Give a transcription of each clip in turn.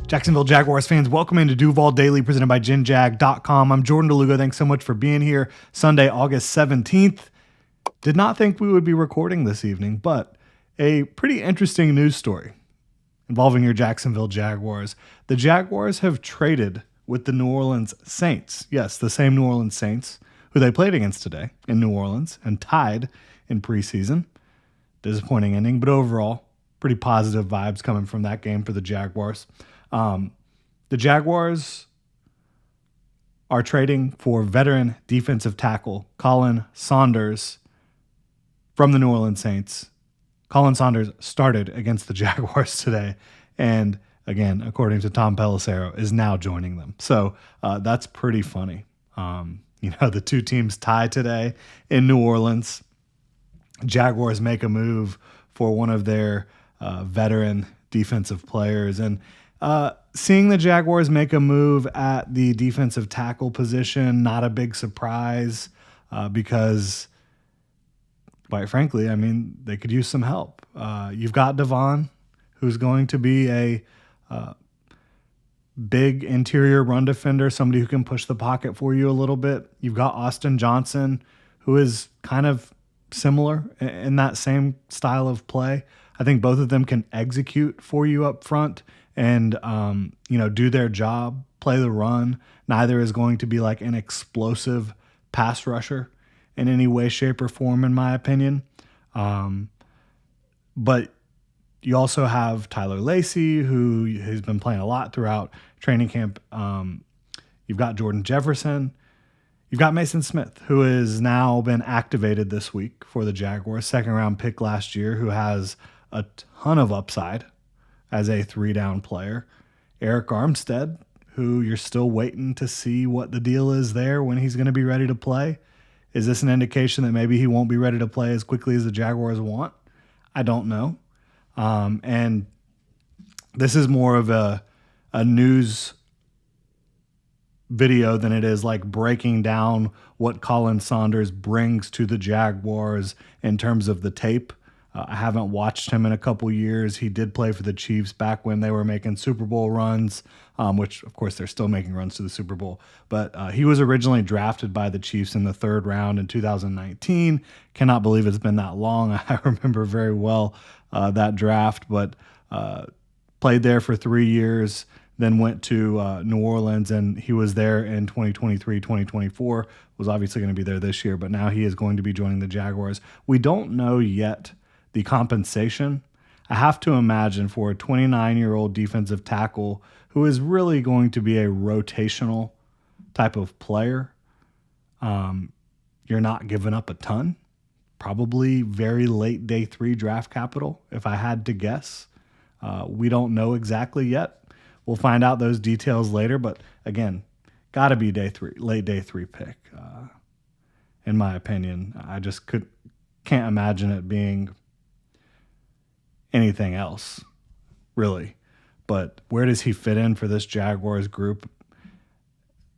Jacksonville Jaguars fans, welcome into Duval Daily, presented by GenJag.com. I'm Jordan DeLugo. Thanks so much for being here. Sunday, August 17th. Did not think we would be recording this evening, but a pretty interesting news story involving your Jacksonville Jaguars. The Jaguars have traded with the New Orleans Saints. Yes, the same New Orleans Saints who they played against today in New Orleans and tied in preseason. Disappointing ending, but overall, pretty positive vibes coming from that game for the Jaguars. The Jaguars are trading for veteran defensive tackle Colin Saunders from the New Orleans Saints. Colin Saunders started against the Jaguars today, and again, according to Tom Pelissero, is now joining them. So that's pretty funny. The two teams tie today in New Orleans. Jaguars make a move for one of their veteran defensive players, and seeing the Jaguars make a move at the defensive tackle position, not a big surprise because, quite frankly, they could use some help. You've got Devon, who's going to be a big interior run defender, somebody who can push the pocket for you a little bit. You've got Austin Johnson, who is kind of similar in that same style of play. I think both of them can execute for you up front and, do their job, play the run. Neither is going to be like an explosive pass rusher in any way, shape, or form, in my opinion. But you also have Tyler Lacey, who has been playing a lot throughout training camp. You've got Jordan Jefferson. You've got Mason Smith, who has now been activated this week for the Jaguars, second-round pick last year, who has a ton of upside as a three-down player. Eric Armstead, who you're still waiting to see what the deal is there when he's going to be ready to play. Is this an indication that maybe he won't be ready to play as quickly as the Jaguars want? I don't know. And this is more of a news video than it is like breaking down what Colin Saunders brings to the Jaguars in terms of the tape. I haven't watched him in a couple years. He did play for the Chiefs back when they were making Super Bowl runs, which, of course, they're still making runs to the Super Bowl. But he was originally drafted by the Chiefs in the third round in 2019. Cannot believe it's been that long. I remember very well that draft, but played there for 3 years, then went to New Orleans, and he was there in 2023, 2024. Was obviously going to be there this year, but now he is going to be joining the Jaguars. We don't know yet the compensation. I have to imagine for a 29-year-old defensive tackle who is really going to be a rotational type of player, you're not giving up a ton. Probably very late day 3 draft capital, if I had to guess. We don't know exactly yet. We'll find out those details later, but again, got to be late day 3 pick. In my opinion, I just can't imagine it being anything else, really. But where does he fit in for this Jaguars group?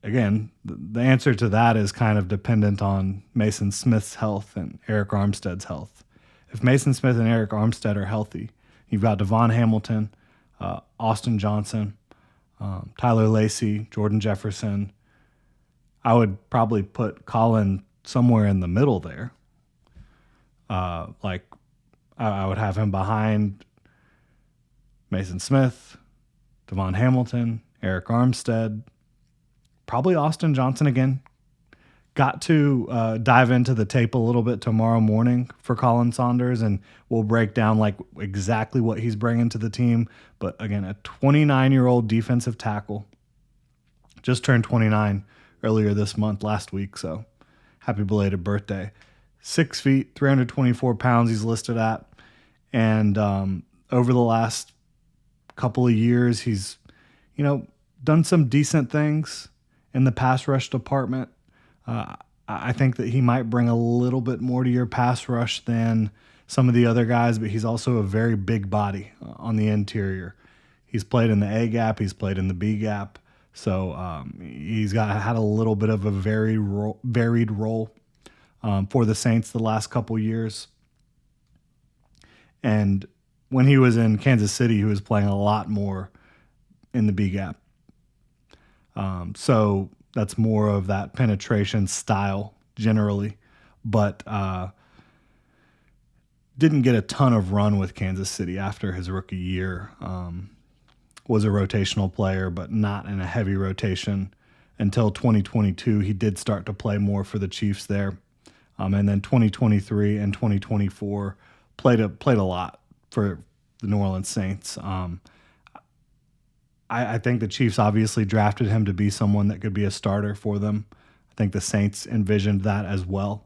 Again, the answer to that is kind of dependent on Mason Smith's health and Eric Armstead's health. If Mason Smith and Eric Armstead are healthy, you've got Devon Hamilton, Austin Johnson, Tyler Lacey, Jordan Jefferson. I would probably put Colin somewhere in the middle there. I would have him behind Mason Smith, Devon Hamilton, Eric Armstead, probably Austin Johnson again. Got to dive into the tape a little bit tomorrow morning for Colin Saunders, and we'll break down exactly what he's bringing to the team. But again, a 29-year-old defensive tackle, just turned 29 earlier this month, last week, so happy belated birthday. 6 feet, 324 pounds he's listed at. And over the last couple of years, he's, done some decent things in the pass rush department. I think that he might bring a little bit more to your pass rush than some of the other guys, but he's also a very big body on the interior. He's played in the A gap. He's played in the B gap. So he's had a little bit of a varied role for the Saints the last couple years. And when he was in Kansas City, he was playing a lot more in the B gap. So that's more of that penetration style generally, but didn't get a ton of run with Kansas City after his rookie year. Was a rotational player, but not in a heavy rotation until 2022. He did start to play more for the Chiefs there. And then 2023 and 2024 played a lot for the New Orleans Saints. I think the Chiefs obviously drafted him to be someone that could be a starter for them. I think the Saints envisioned that as well.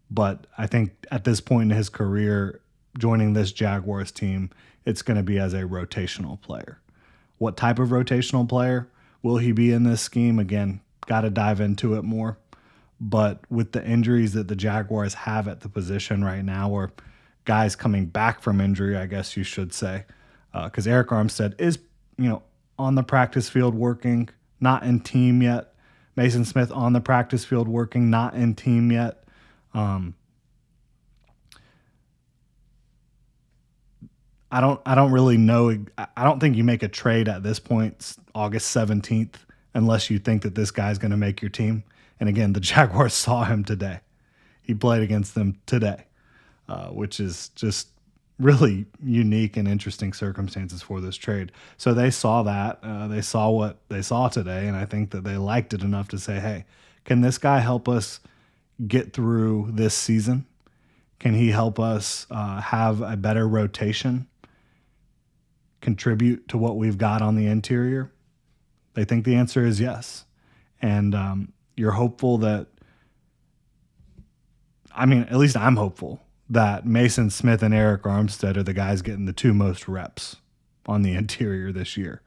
But I think at this point in his career, joining this Jaguars team, it's going to be as a rotational player. What type of rotational player will he be in this scheme? Again, got to dive into it more. But with the injuries that the Jaguars have at the position right now, or guys coming back from injury, I guess you should say, because Eric Armstead is, on the practice field working, not in team yet. Mason Smith on the practice field working, not in team yet. I don't really know. I don't think you make a trade at this point, August 17th, unless you think that this guy's going to make your team. And again, the Jaguars saw him today. He played against them today, which is just really unique and interesting circumstances for this trade. So they saw that. They saw what they saw today, and I think that they liked it enough to say, hey, can this guy help us get through this season? Can he help us have a better rotation, contribute to what we've got on the interior? They think the answer is yes. And you're hopeful that, at least I'm hopeful that Mason Smith and Eric Armstead are the guys getting the two most reps on the interior this year.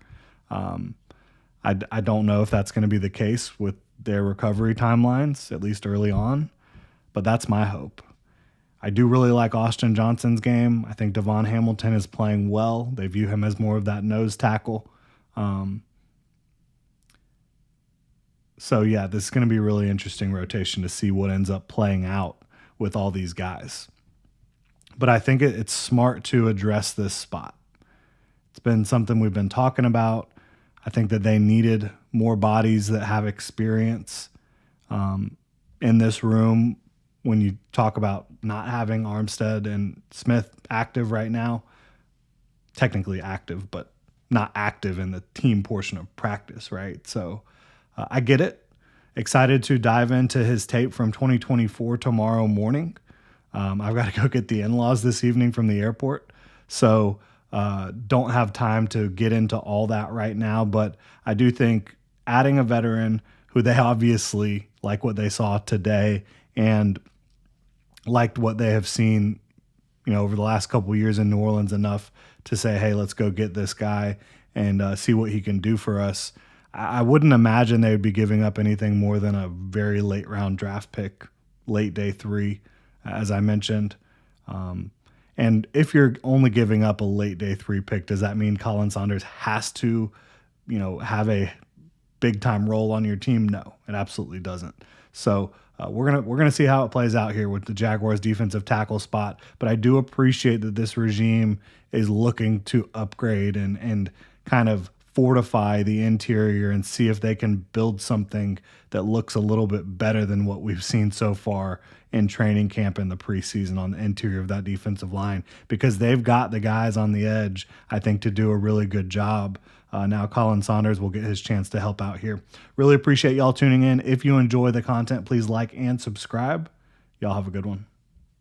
I don't know if that's going to be the case with their recovery timelines, at least early on, but that's my hope. I do really like Austin Johnson's game. I think Devon Hamilton is playing well. They view him as more of that nose tackle. So, yeah, this is going to be a really interesting rotation to see what ends up playing out with all these guys. But I think it's smart to address this spot. It's been something we've been talking about. I think that they needed more bodies that have experience in this room. When you talk about not having Armstead and Smith active right now, technically active, but not active in the team portion of practice, right? So I get it. Excited to dive into his tape from 2024 tomorrow morning. I've got to go get the in-laws this evening from the airport. So don't have time to get into all that right now. But I do think adding a veteran who they obviously like what they saw today and liked what they have seen, over the last couple of years in New Orleans enough to say, hey, let's go get this guy and see what he can do for us. I wouldn't imagine they would be giving up anything more than a very late round draft pick, late day 3, as I mentioned. And if you're only giving up a late day 3 pick, does that mean Colin Saunders has to, have a big time role on your team? No, it absolutely doesn't. So we're gonna see how it plays out here with the Jaguars defensive tackle spot. But I do appreciate that this regime is looking to upgrade and kind of fortify the interior and see if they can build something that looks a little bit better than what we've seen so far in training camp in the preseason on the interior of that defensive line, because they've got the guys on the edge, I think, to do a really good job. Now Colin Saunders will get his chance to help out here. Really appreciate y'all tuning in. If you enjoy the content, please like and subscribe. Y'all have a good one.